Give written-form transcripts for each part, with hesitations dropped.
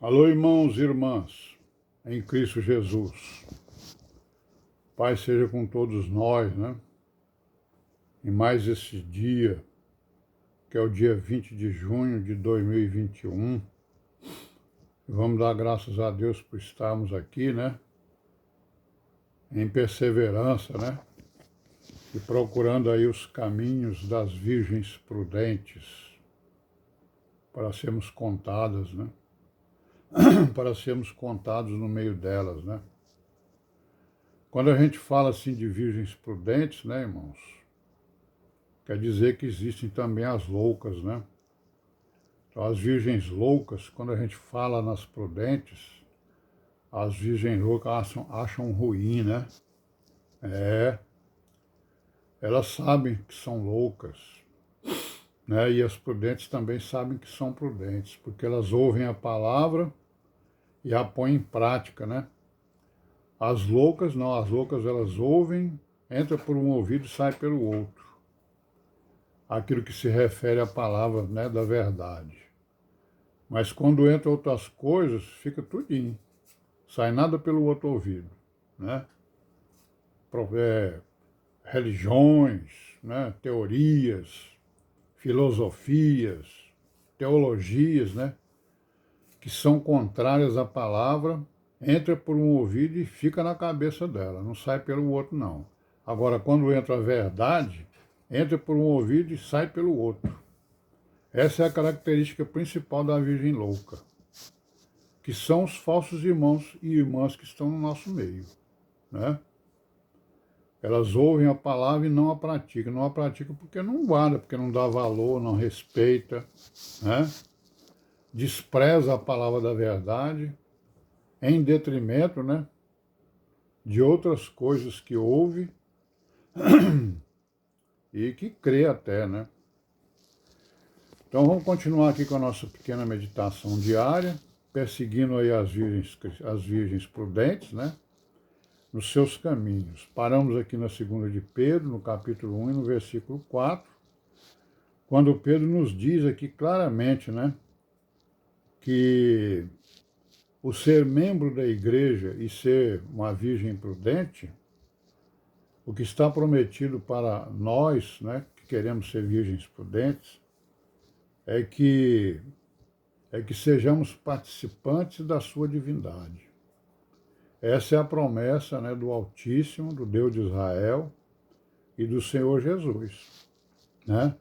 Alô, irmãos e irmãs, em Cristo Jesus. Pai seja com todos nós, né? Em mais esse dia, que é o dia 20 de junho de 2021. Vamos dar graças a Deus por estarmos aqui, né? Em perseverança, né? E procurando aí os caminhos das virgens prudentes para sermos contadas, né? Para sermos contados no meio delas, né? Quando a gente fala assim de virgens prudentes, né, irmãos? Quer dizer que existem também as loucas, né? Então, as virgens loucas, quando a gente fala nas prudentes, as virgens loucas acham ruim, né? É, elas sabem que são loucas, né? E as prudentes também sabem que são prudentes, porque elas ouvem a palavra e a põem em prática, né? As loucas não, as loucas elas ouvem, entra por um ouvido e sai pelo outro. Aquilo que se refere à palavra, né, da verdade. Mas quando entra outras coisas, fica tudinho. Sai nada pelo outro ouvido, né? Religiões, né? Teorias, filosofias, teologias, né? Que são contrárias à palavra, entra por um ouvido e fica na cabeça dela, não sai pelo outro, não. Agora, quando entra a verdade, entra por um ouvido e sai pelo outro. Essa é a característica principal da Virgem Louca, que são os falsos irmãos e irmãs que estão no nosso meio, né? Elas ouvem a palavra e não a praticam. Não a praticam porque não guarda, porque não dá valor, não respeita, né? Despreza a palavra da verdade, em detrimento, né, de outras coisas que ouve e que crê até, né? Então vamos continuar aqui com a nossa pequena meditação diária, perseguindo aí as virgens prudentes, né? Nos seus caminhos. Paramos aqui na segunda de Pedro, no capítulo 1 e no versículo 4, quando Pedro nos diz aqui claramente, né, que o ser membro da igreja e ser uma virgem prudente, o que está prometido para nós, né, que queremos ser virgens prudentes, é que sejamos participantes da sua divindade. Essa é a promessa, né, do Altíssimo, do Deus de Israel e do Senhor Jesus, né?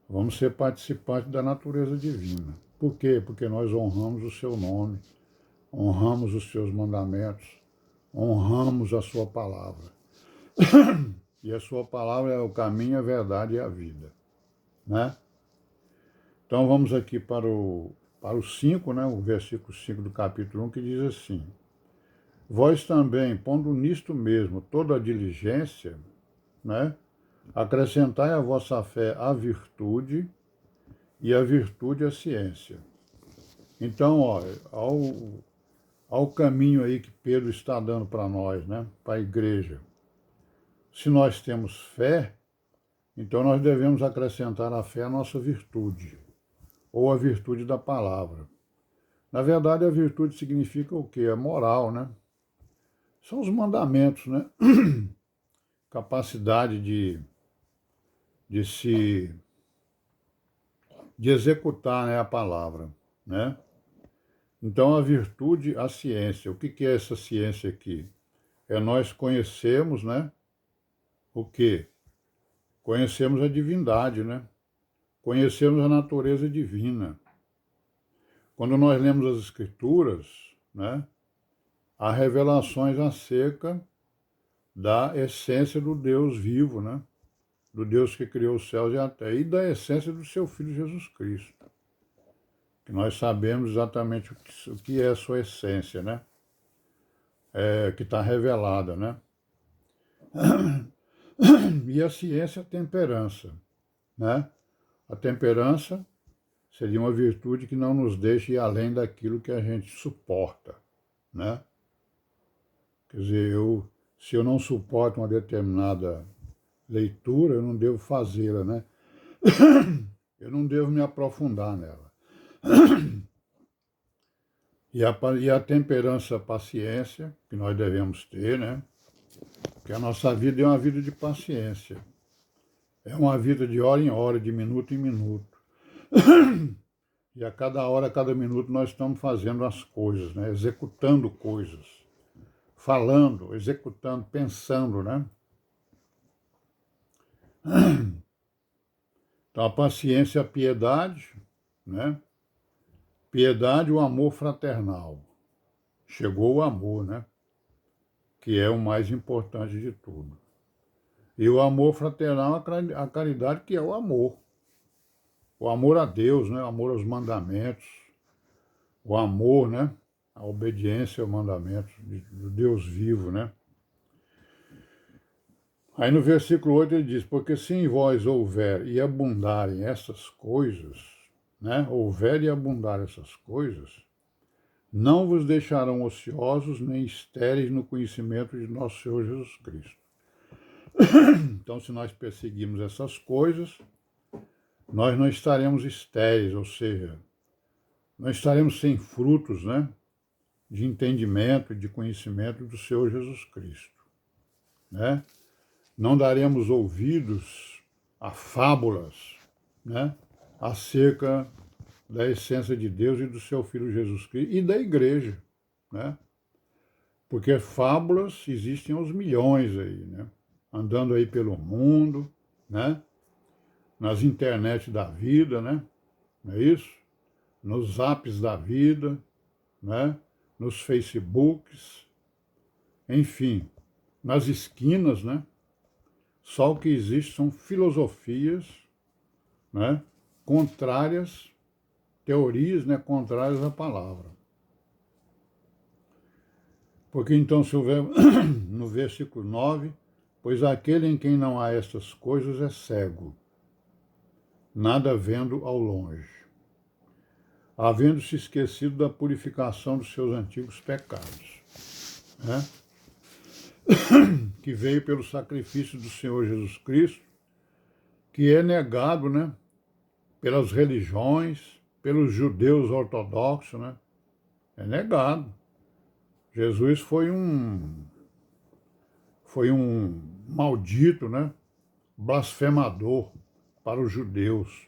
Vamos ser participantes da natureza divina. Por quê? Porque nós honramos o seu nome, honramos os seus mandamentos, honramos a sua palavra. E a sua palavra é o caminho, a verdade e a vida, né? Então vamos aqui para o 5, né, o versículo 5 do capítulo 1, que diz assim: Vós também, pondo nisto mesmo toda a diligência, né, acrescentai à vossa fé a virtude, e a virtude a ciência. Então, ó, ao caminho aí que Pedro está dando para nós, né, para a igreja. Se nós temos fé, então nós devemos acrescentar à fé a nossa virtude, ou a virtude da palavra. Na verdade, a virtude significa o quê? A moral, né? São os mandamentos, né? Capacidade de executar, né, a palavra, né? Então, a virtude, a ciência. O que é essa ciência aqui? É nós conhecermos, né? O quê? Conhecemos a divindade, né? Conhecemos a natureza divina. Quando nós lemos as Escrituras, né? Há revelações acerca da essência do Deus vivo, né? Do Deus que criou os céus e a terra, e da essência do seu Filho Jesus Cristo. Que nós sabemos exatamente o que é a sua essência, né? Que está revelada, né? E a ciência, a temperança, né? A temperança seria uma virtude que não nos deixa ir além daquilo que a gente suporta, né? Quer dizer, se eu não suporto uma determinada leitura, eu não devo fazê-la, né? Eu não devo me aprofundar nela. E a temperança, a paciência, que nós devemos ter, né? Porque a nossa vida é uma vida de paciência. É uma vida de hora em hora, de minuto em minuto. E a cada hora, a cada minuto, nós estamos fazendo as coisas, né? Executando coisas. Falando, executando, pensando, né? Então, a paciência, a piedade, né? Piedade, o amor fraternal. Chegou o amor, né? Que é o mais importante de tudo. E o amor fraternal, a caridade, que é o amor. O amor a Deus, né? O amor aos mandamentos. O amor, né? A obediência aos mandamentos do Deus vivo, né? Aí no versículo 8 ele diz, porque se em vós houver e abundarem essas coisas, né? Houver e abundar essas coisas, não vos deixarão ociosos nem estéreis no conhecimento de nosso Senhor Jesus Cristo. Então, se nós perseguirmos essas coisas, nós não estaremos estéreis, ou seja, não estaremos sem frutos, né? De entendimento e de conhecimento do Senhor Jesus Cristo, né? Não daremos ouvidos a fábulas, né? Acerca da essência de Deus e do seu Filho Jesus Cristo e da igreja, né? Porque fábulas existem aos milhões aí, né? Andando aí pelo mundo, né? Nas internet da vida, né? Não é isso? Nos apps da vida, né? Nos Facebooks, enfim, nas esquinas, né? Só o que existe são filosofias, né? Contrárias, teorias, né? Contrárias à palavra. Porque então se houver no versículo 9, pois aquele em quem não há estas coisas é cego, nada vendo ao longe, havendo-se esquecido da purificação dos seus antigos pecados, né? Que veio pelo sacrifício do Senhor Jesus Cristo, que é negado, né? Pelas religiões, pelos judeus ortodoxos, né? É negado. Jesus foi um maldito, né? Blasfemador para os judeus.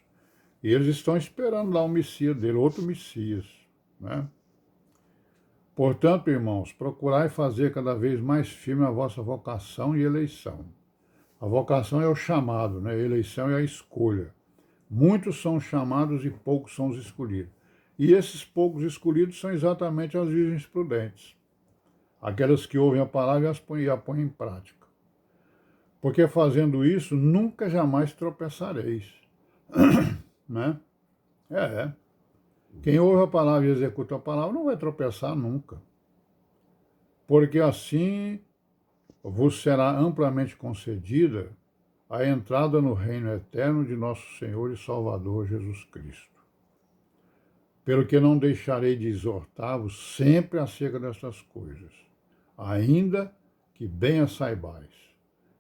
E eles estão esperando lá o Messias dele, outro Messias, né? Portanto, irmãos, procurai fazer cada vez mais firme a vossa vocação e eleição. A vocação é o chamado, né? A eleição é a escolha. Muitos são chamados e poucos são os escolhidos. E esses poucos escolhidos são exatamente as virgens prudentes, aquelas que ouvem a palavra e a põem em prática. Porque fazendo isso, nunca jamais tropeçareis, né? É. Quem ouve a palavra e executa a palavra não vai tropeçar nunca. Porque assim vos será amplamente concedida a entrada no reino eterno de nosso Senhor e Salvador Jesus Cristo. Pelo que não deixarei de exortar-vos sempre acerca destas coisas, ainda que bem as saibais,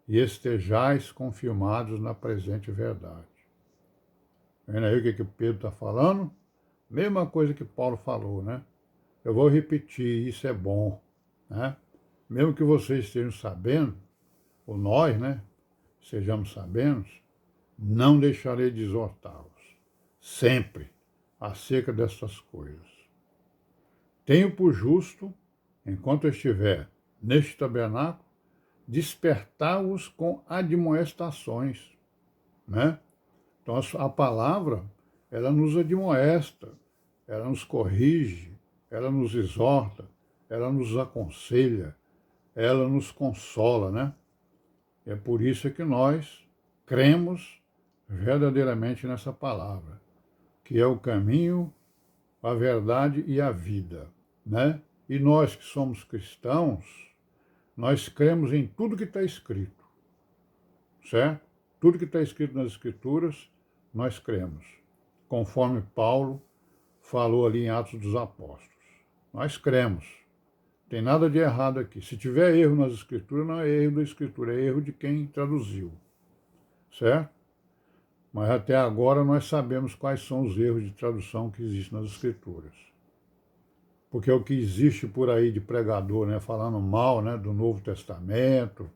e estejais confirmados na presente verdade. Vendo aí o que Pedro está falando? Mesma coisa que Paulo falou, né? Eu vou repetir, isso é bom, né? Mesmo que vocês estejam sabendo, ou nós, né, sejamos sabendo, não deixarei de exortá-los, sempre, acerca destas coisas. Tenho por justo, enquanto eu estiver neste tabernáculo, despertar-vos com admoestações, né? Então a palavra, ela nos admoesta, ela nos corrige, ela nos exorta, ela nos aconselha, ela nos consola, né? É por isso que nós cremos verdadeiramente nessa palavra, que é o caminho, a verdade e a vida, né? E nós que somos cristãos, nós cremos em tudo que está escrito, certo? Tudo que está escrito nas Escrituras, nós cremos, conforme Paulo falou ali em Atos dos Apóstolos. Nós cremos. Não tem nada de errado aqui. Se tiver erro nas Escrituras, não é erro da Escritura, é erro de quem traduziu, certo? Mas até agora nós sabemos quais são os erros de tradução que existem nas Escrituras. porque é o que existe por aí de pregador, né, falando mal, né, do Novo Testamento,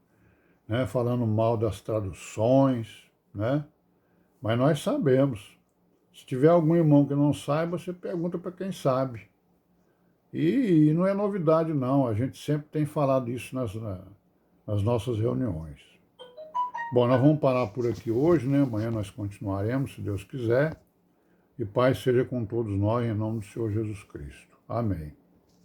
né, falando mal das traduções, né, mas nós sabemos. Se tiver algum irmão que não saiba, você pergunta para quem sabe. E não é novidade, não. A gente sempre tem falado isso nas nossas reuniões. Bom, nós vamos parar por aqui hoje, né? Amanhã nós continuaremos, se Deus quiser. E paz seja com todos nós, em nome do Senhor Jesus Cristo. Amém.